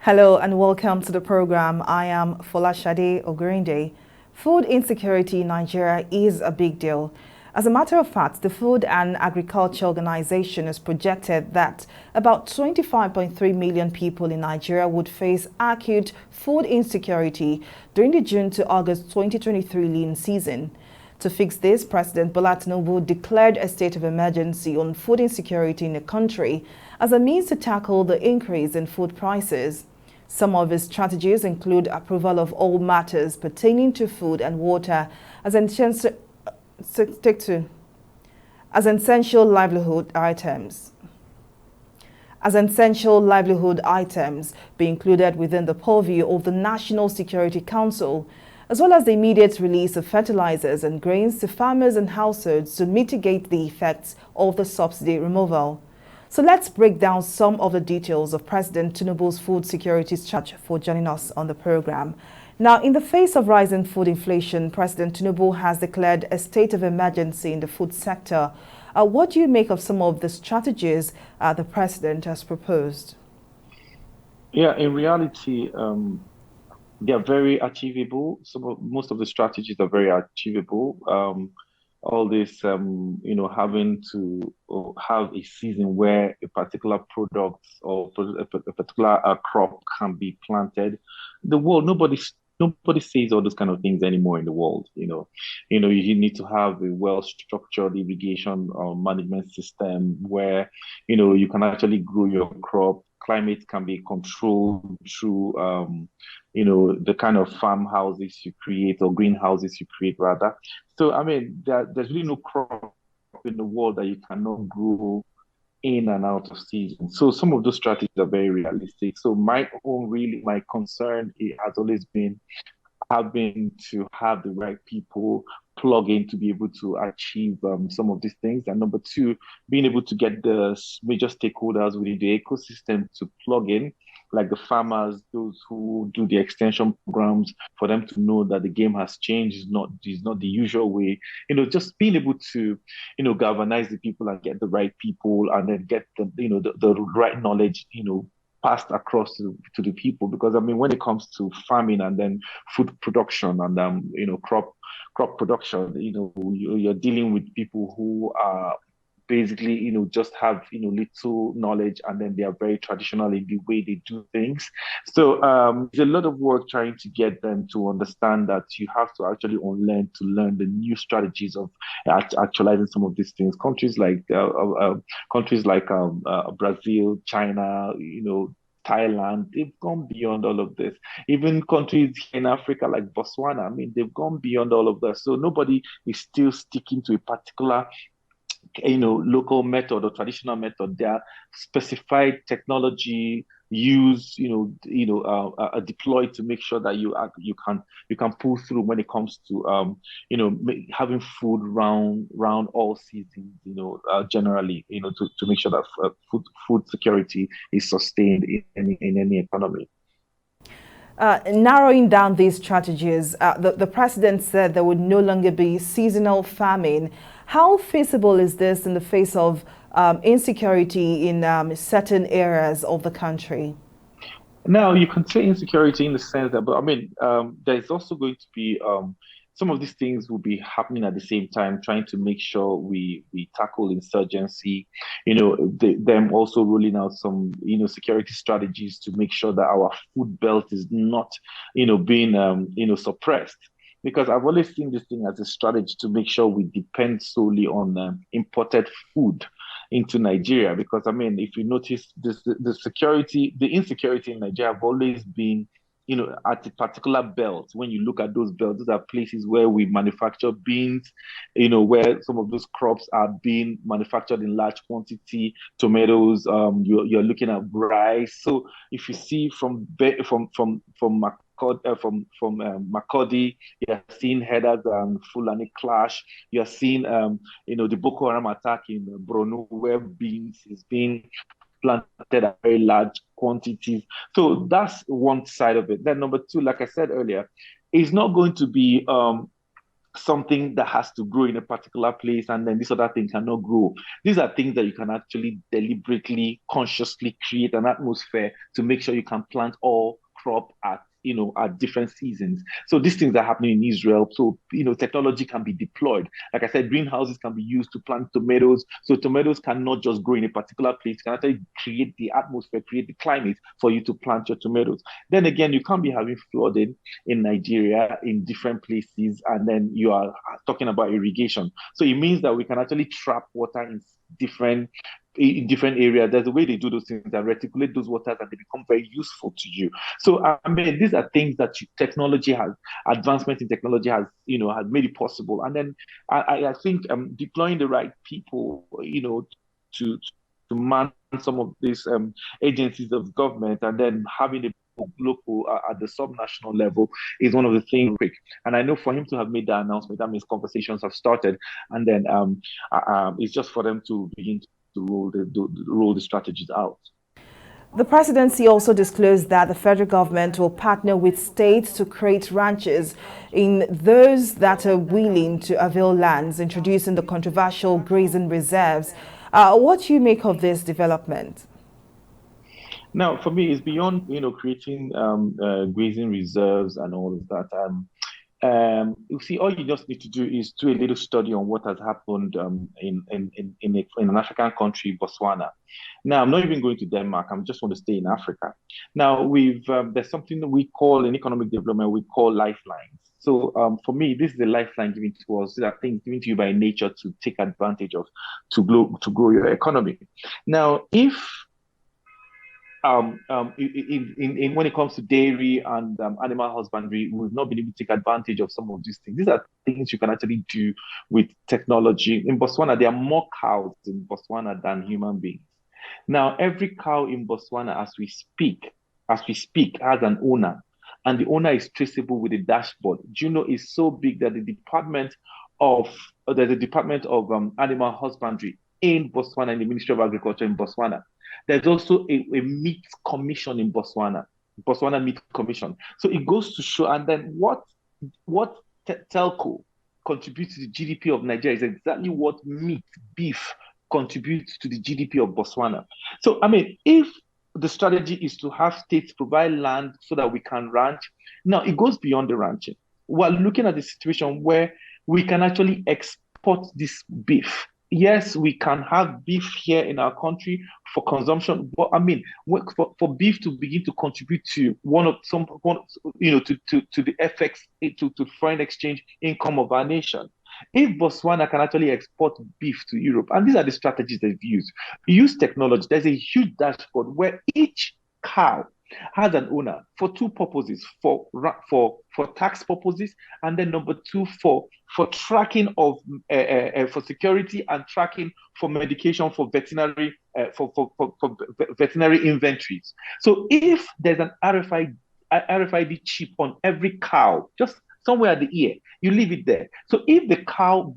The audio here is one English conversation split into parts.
Hello and welcome to the program. I am Folashade Ogurinde. Food insecurity in Nigeria is a big deal. As a matter of fact, the Food and Agriculture Organization has projected that about 25.3 million people in Nigeria would face acute food insecurity during the June to August 2023 lean season. To fix this, President Bola Tinubu declared a state of emergency on food insecurity in the country as a means to tackle the increase in food prices. Some of his strategies include approval of all matters pertaining to food and water as essential livelihood items. As essential livelihood items be included within the purview of the National Security Council, as well as the immediate release of fertilizers and grains to farmers and households to mitigate the effects of the subsidy removal. So let's break down some of the details of President Tinubu's food security strategy for joining us on the program. Now, in the face of rising food inflation, President Tinubu has declared a state of emergency in the food sector. What do you make of some of the strategies the president has proposed? Yeah, in reality, they are very achievable. Most of the strategies are very achievable. All this, having to have a season where a particular product or a particular crop can be planted. The world, nobody says all those kind of things anymore in the world. You need to have a well-structured irrigation management system where you can actually grow your crop. Climate can be controlled through the kind of farmhouses you create or greenhouses you create rather. So I mean there's really no crop in the world that you cannot grow in and out of season. So some of those strategies are very realistic. So my concern it has always been having to have the right people plug in to be able to achieve some of these things. And number two, being able to get the major stakeholders within the ecosystem to plug in, like the farmers, those who do the extension programs, for them to know that the game has changed, is not the usual way. Just being able to, galvanize the people and get the right people and then get the right knowledge, passed across to the people. Because I mean, when it comes to farming and then food production and crop production, you're dealing with people who are basically just have little knowledge, and then they are very traditional in the way they do things. So there's a lot of work trying to get them to understand that you have to actually unlearn to learn the new strategies of actualizing some of these things. Countries like Brazil, China, Thailand, they've gone beyond all of this. Even countries in Africa like Botswana, I mean, they've gone beyond all of that. So nobody is still sticking to a particular local method or traditional method. There are specified technology used, deployed to make sure that you can pull through when it comes to having food round all seasons. Generally, to make sure that food security is sustained in any economy. Narrowing down these strategies, the president said there would no longer be seasonal farming. How feasible is this in the face of insecurity in certain areas of the country? Now, you can say insecurity in the sense that, but I mean, there's also going to be some of these things will be happening at the same time, trying to make sure we tackle insurgency. Them also rolling out some security strategies to make sure that our food belt is not being suppressed. Because I've always seen this thing as a strategy to make sure we depend solely on imported food into Nigeria. Because I mean, if you notice, the insecurity in Nigeria have always been, at a particular belt. When you look at those belts, those are places where we manufacture beans, where some of those crops are being manufactured in large quantity. Tomatoes, you're looking at rice. So if you see from Makodi, you're seeing headers and Fulani clash. You're seeing, the Boko Haram attack in Borno, where beans is being planted at very large quantities. So that's one side of it. Then number two, like I said earlier, is not going to be something that has to grow in a particular place and then this other thing cannot grow. These are things that you can actually deliberately, consciously create an atmosphere to make sure you can plant all crop at at different seasons. So these things are happening in Israel. So technology can be deployed. Like I said, greenhouses can be used to plant tomatoes. So tomatoes cannot just grow in a particular place. You can actually create the atmosphere, create the climate for you to plant your tomatoes. Then again, you can't be having flooding in Nigeria in different places, and then you are talking about irrigation. So it means that we can actually trap water different in different areas. There's a way they do those things that reticulate those waters and they become very useful to you. So I mean, these are things that technology has advancement in technology has made it possible. And then I think deploying the right people, to man some of these agencies of government, and then having a local at the subnational level is one of the things quick. And I know for him to have made that announcement, that means conversations have started, and then it's just for them to begin to roll the strategies out. The presidency also disclosed that the federal government will partner with states to create ranches in those that are willing to avail lands, introducing the controversial grazing reserves. What do you make of this development? Now, for me, it's beyond creating grazing reserves and all of that. You see, all you just need to do is do a little study on what has happened in an African country, Botswana. Now, I'm not even going to Denmark. I'm just want to stay in Africa. Now, there's something that we call in economic development, we call lifelines. So for me, this is a lifeline given to us, that thing given to you by nature to take advantage of to grow your economy. Now, if when it comes to dairy and animal husbandry, we've not been able to take advantage of some of these things. These are things you can actually do with technology. In Botswana, there are more cows in Botswana than human beings. Now, every cow in Botswana, as we speak, has an owner, and the owner is traceable with a dashboard. Do you know it's so big that there's a department of animal husbandry in Botswana, in the Ministry of Agriculture in Botswana. There's also a meat commission in Botswana Meat Commission. So it goes to show, and then what telco contributes to the GDP of Nigeria is exactly what meat, beef contributes to the GDP of Botswana. So, I mean, if the strategy is to have states provide land so that we can ranch, now it goes beyond the ranching. We're looking at the situation where we can actually export this beef. Yes, we can have beef here in our country for consumption, but I mean, for beef to begin to contribute to to the FX, to foreign exchange income of our nation. If Botswana can actually export beef to Europe, and these are the strategies they've used, use technology. There's a huge dashboard where each cow has an owner for two purposes: for tax purposes, and then number two for tracking of for security and tracking for medication for veterinary veterinary inventories. So if there's an RFID chip on every cow, just somewhere at the ear, you leave it there. So if the cow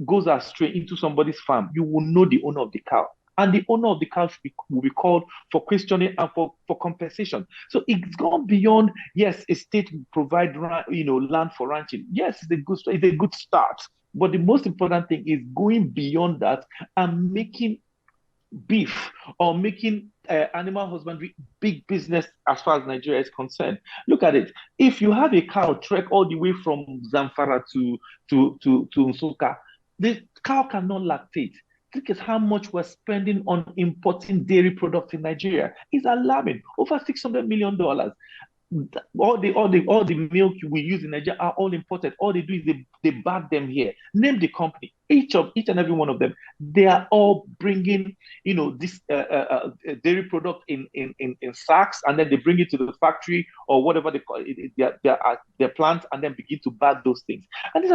goes astray into somebody's farm, you will know the owner of the cow. And the owner of the cow will be called for questioning and for compensation. So it's gone beyond, yes, a state will provide land for ranching. Yes, it's a good start. But the most important thing is going beyond that and making beef or making animal husbandry big business as far as Nigeria is concerned. Look at it. If you have a cow trek all the way from Zamfara to Nsukka, the cow cannot lactate. Look at how much we're spending on importing dairy products in Nigeria. It's alarming. Over $600 million. All the milk we use in Nigeria are all imported. All they do is they bag them here. Name the company. Each and every one of them, they are all bringing this dairy product in sacks, and then they bring it to the factory or whatever they call it, their plant, and then begin to bag those things. And these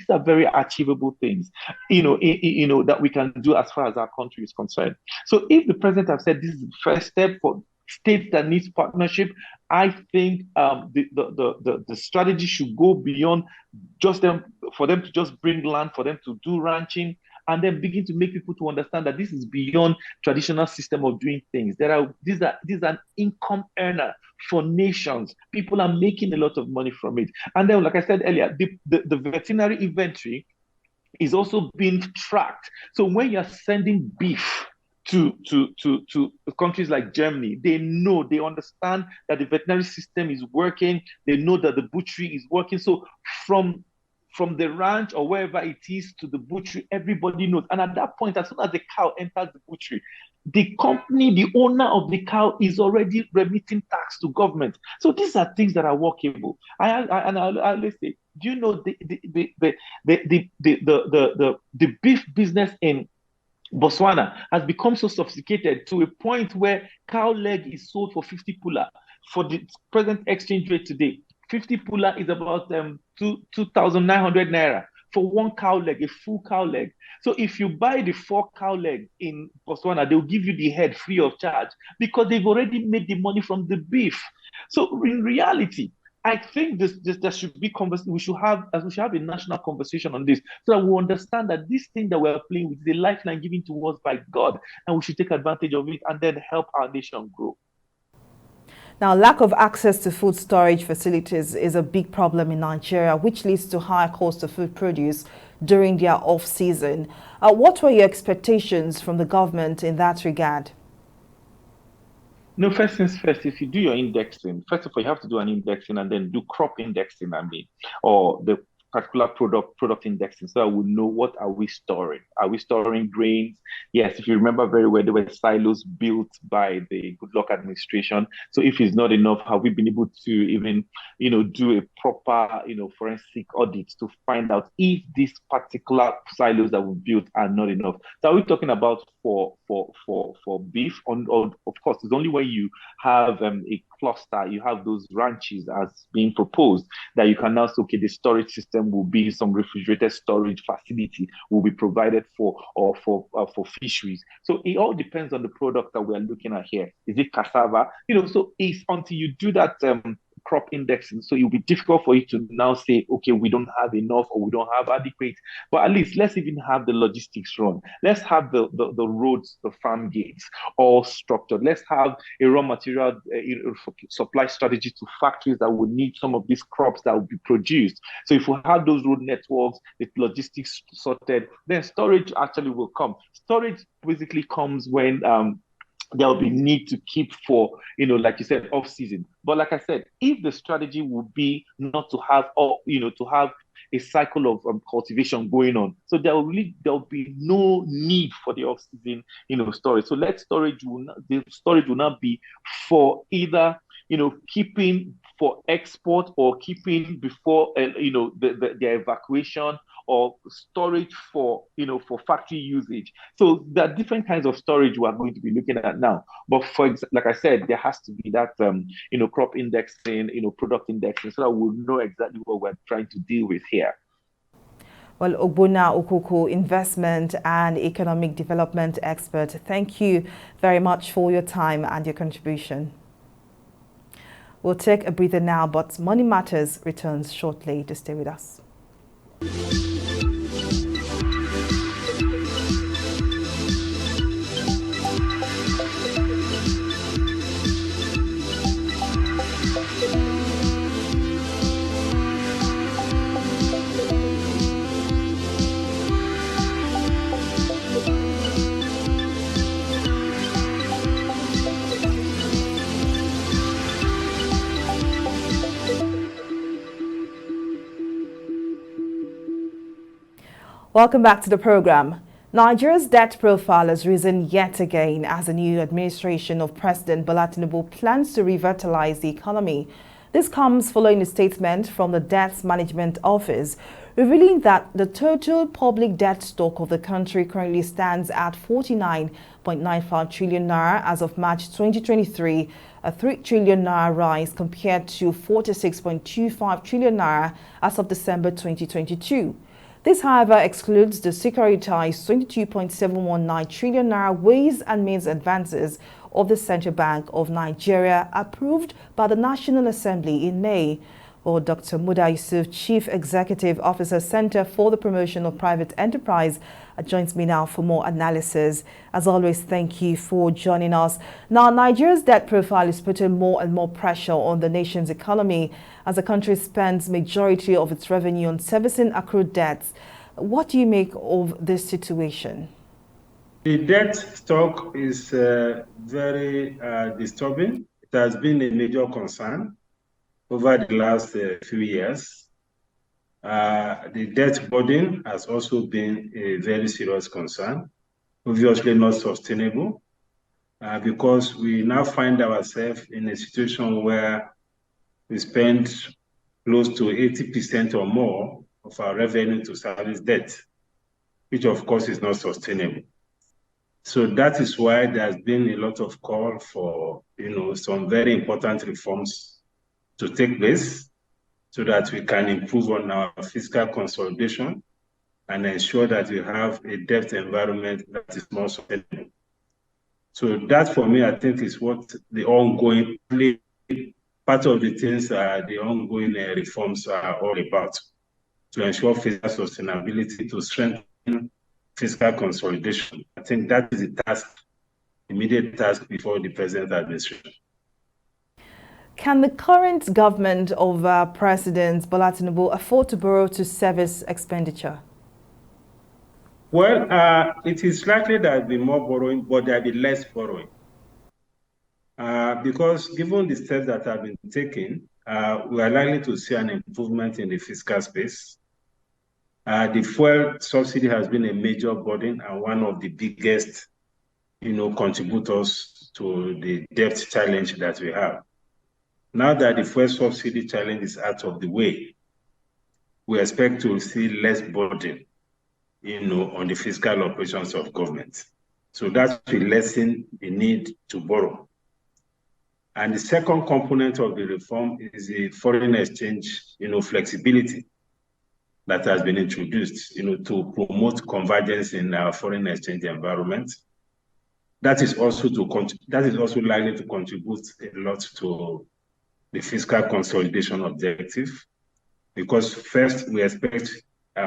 are very achievable things, that we can do as far as our country is concerned. So if the president have said this is the first step for states that needs partnership, I think the strategy should go beyond just for them to just bring land, for them to do ranching, and then begin to make people to understand that this is beyond traditional system of doing things. These are an income earner for nations. People are making a lot of money from it. And then, like I said earlier, the veterinary inventory is also being tracked. So when you're sending beef to countries like Germany, they understand that the veterinary system is working. They know that the butchery is working. So from the ranch or wherever it is to the butchery, everybody knows. And at that point, as soon as the cow enters the butchery, the company, the owner of the cow, is already remitting tax to government. So these are things that are workable. I always say, do you know the beef business in Botswana has become so sophisticated to a point where cow leg is sold for 50 pula. For the present exchange rate today, 50 pula is about 2,900 naira for one cow leg, a full cow leg. So if you buy the 4 cow leg in Botswana, they'll give you the head free of charge because they've already made the money from the beef. So in reality, I think there should be we should have a national conversation on this so that we understand that this thing that we're playing with is a lifeline given to us by God, and we should take advantage of it and then help our nation grow. Now, lack of access to food storage facilities is a big problem in Nigeria, which leads to higher cost of food produce during their off-season. What were your expectations from the government in that regard? No, first things first, if you do your indexing, first of all, you have to do an indexing and then do crop indexing, or the particular product indexing, so I would know what are we storing. Are we storing grains? Yes, if you remember very well, there were silos built by the Goodluck administration. So if it's not enough, have we been able to even, do a proper, forensic audit to find out if these particular silos that we built are not enough? So are we talking about for beef? Of course, it's only when you have a cluster, you have those ranches as being proposed, that you can now say, okay, the storage system will be some refrigerated storage facility will be provided for fisheries. So it all depends on the product that we are looking at here. Is it cassava? So it's until you do that crop indexing, so it will be difficult for you to now say, okay, we don't have enough or we don't have adequate. But at least let's even have the logistics run. Let's have the roads, the farm gates all structured. Let's have a raw material supply strategy to factories that will need some of these crops that will be produced. So if we have those road networks, the logistics sorted, then storage actually will come. Storage basically comes when there'll be need to keep for, like you said, off season. But like I said, if the strategy would be not to have, to have a cycle of cultivation going on, so there'll be no need for the off season, storage. So the storage will not be for either, keeping for export or keeping before, the evacuation, or storage for factory usage. So there are different kinds of storage we are going to be looking at now. But like I said, there has to be that crop indexing, product indexing, so that we'll know exactly what we're trying to deal with here. Well, Ogbonna Okuku, investment and economic development expert, thank you very much for your time and your contribution. We'll take a breather now, but Money Matters returns shortly. To stay with us. Welcome back to the program. Nigeria's debt profile has risen yet again as the new administration of President Bola Tinubu plans to revitalize the economy. This comes following a statement from the Debt Management Office revealing that the total public debt stock of the country currently stands at 49.95 trillion naira as of March 2023, a 3 trillion naira rise compared to 46.25 trillion naira as of December 2022. This, however, excludes the securitized 22.719 trillion naira ways and means advances of the Central Bank of Nigeria approved by the National Assembly in May. Well, Dr. Muda Yusuf, Chief Executive Officer, Center for the Promotion of Private Enterprise, joins me now for more analysis. As always, thank you for joining us. Now, Nigeria's debt profile is putting more and more pressure on the nation's economy as the country spends majority of its revenue on servicing accrued debts. What do you make of this situation? The debt stock is very disturbing. It has been a major concern over the last few years. The debt burden has also been a very serious concern, obviously not sustainable, because we now find ourselves in a situation where we spend close to 80% or more of our revenue to service debt, which of course is not sustainable. So that is why there's been a lot of call for, some very important reforms to take place so that we can improve on our fiscal consolidation and ensure that we have a debt environment that is more sustainable. So that, for me, I think is what the ongoing part of the things the ongoing reforms are all about, to ensure fiscal sustainability, to strengthen fiscal consolidation. I think that is the immediate task before the present administration. Can the current government of President Bola Tinubu afford to borrow to service expenditure? Well, it is likely there will be more borrowing, but there will be less borrowing. Because given the steps that have been taken, we are likely to see an improvement in the fiscal space. The fuel subsidy has been a major burden and one of the biggest, contributors to the debt challenge that we have. Now that the fuel subsidy challenge is out of the way, we expect to see less burden, on the fiscal operations of government. So that will lessen the need to borrow. And the second component of the reform is the foreign exchange, flexibility that has been introduced, to promote convergence in our foreign exchange environment. That is also likely to contribute a lot to the fiscal consolidation objective, because first we expect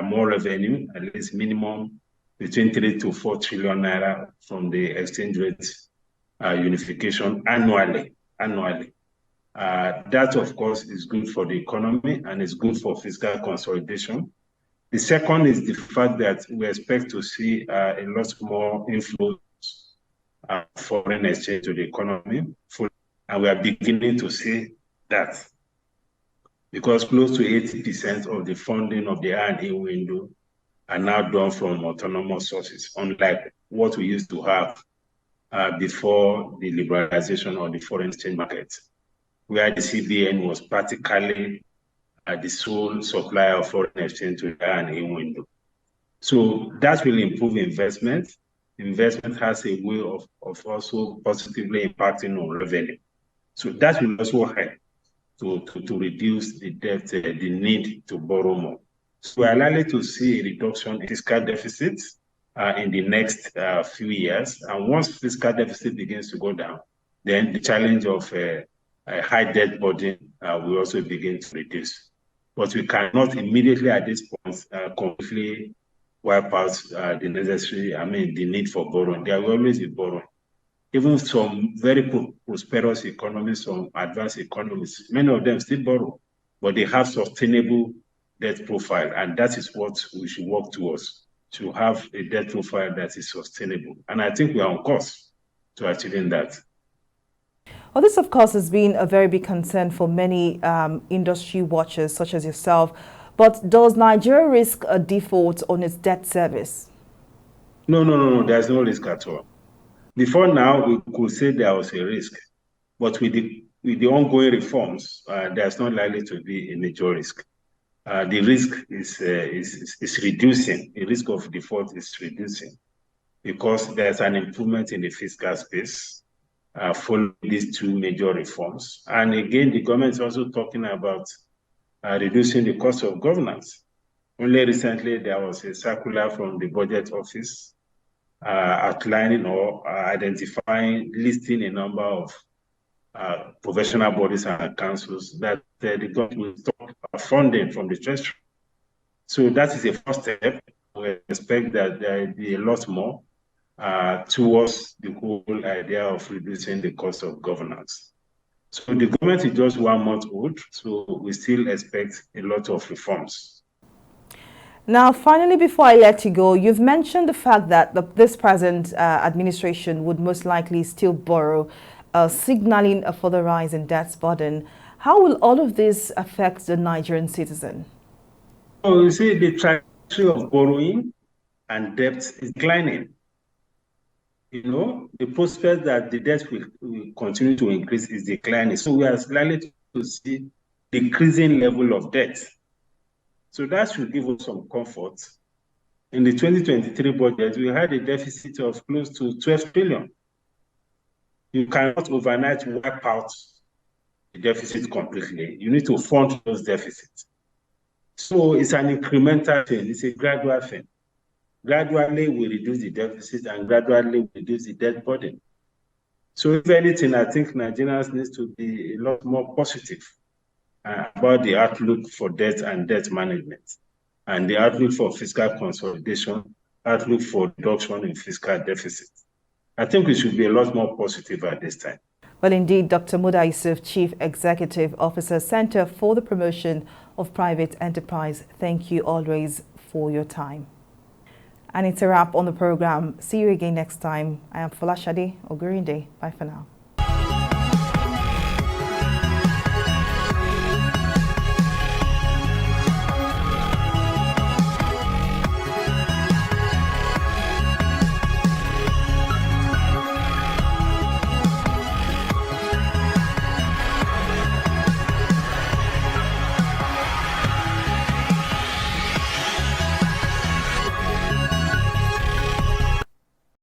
more revenue, at least minimum between 3 to 4 trillion naira from the exchange rate unification annually. That, of course, is good for the economy and is good for fiscal consolidation. The second is the fact that we expect to see a lot more inflows of foreign exchange to the economy, and we are beginning to see that, because close to 80% of the funding of the R&D window are now done from autonomous sources, unlike what we used to have before the liberalization of the foreign exchange market, where the CBN was practically the sole supplier of foreign exchange to the R&D window. So that will improve investment. Investment has a way of also positively impacting on revenue. So that will also help to reduce the debt, the need to borrow more. So we are likely to see a reduction in fiscal deficits in the next few years. And once fiscal deficit begins to go down, then the challenge of a high debt burden will also begin to reduce. But we cannot immediately at this point completely wipe out the need for borrowing. There will always be borrowing. Even some very prosperous economies, some advanced economies, many of them still borrow, but they have sustainable debt profile, and that is what we should work towards, to have a debt profile that is sustainable. And I think we are on course to achieving that. Well, this, of course, has been a very big concern for many industry watchers, such as yourself. But does Nigeria risk a default on its debt service? No. There's no risk at all. Before now, we could say there was a risk, but with the ongoing reforms, there's not likely to be a major risk. The risk is reducing. The risk of default is reducing because there's an improvement in the fiscal space following these two major reforms. And again, the government is also talking about reducing the cost of governance. Only recently, there was a circular from the budget office outlining or identifying, listing a number of professional bodies and councils, that the government will stop funding from the treasury. So that is a first step. We expect that there will be a lot more towards the whole idea of reducing the cost of governance. So the government is just 1 month old, so we still expect a lot of reforms. Now, finally, before I let you go, you've mentioned the fact that this present administration would most likely still borrow, signaling a further rise in debt burden. How will all of this affect the Nigerian citizen? So you see, the trajectory of borrowing and debt is declining. The prospect that the debt will continue to increase is declining. So we are likely to see decreasing level of debt. So that should give us some comfort. In the 2023 budget, we had a deficit of close to 12 trillion. You cannot overnight wipe out the deficit completely. You need to fund those deficits. So it's an incremental thing. It's a gradual thing. Gradually, we reduce the deficit and gradually reduce the debt burden. So if anything, I think Nigerians need to be a lot more positive about the outlook for debt and debt management, and the outlook for fiscal consolidation, outlook for reduction in fiscal deficit. I think we should be a lot more positive at this time. Well, indeed, Dr. Muda Yusuf, Chief Executive Officer, Center for the Promotion of Private Enterprise, thank you always for your time. And it's a wrap on the program. See you again next time. I am Folashade Ogurinde. Bye for now.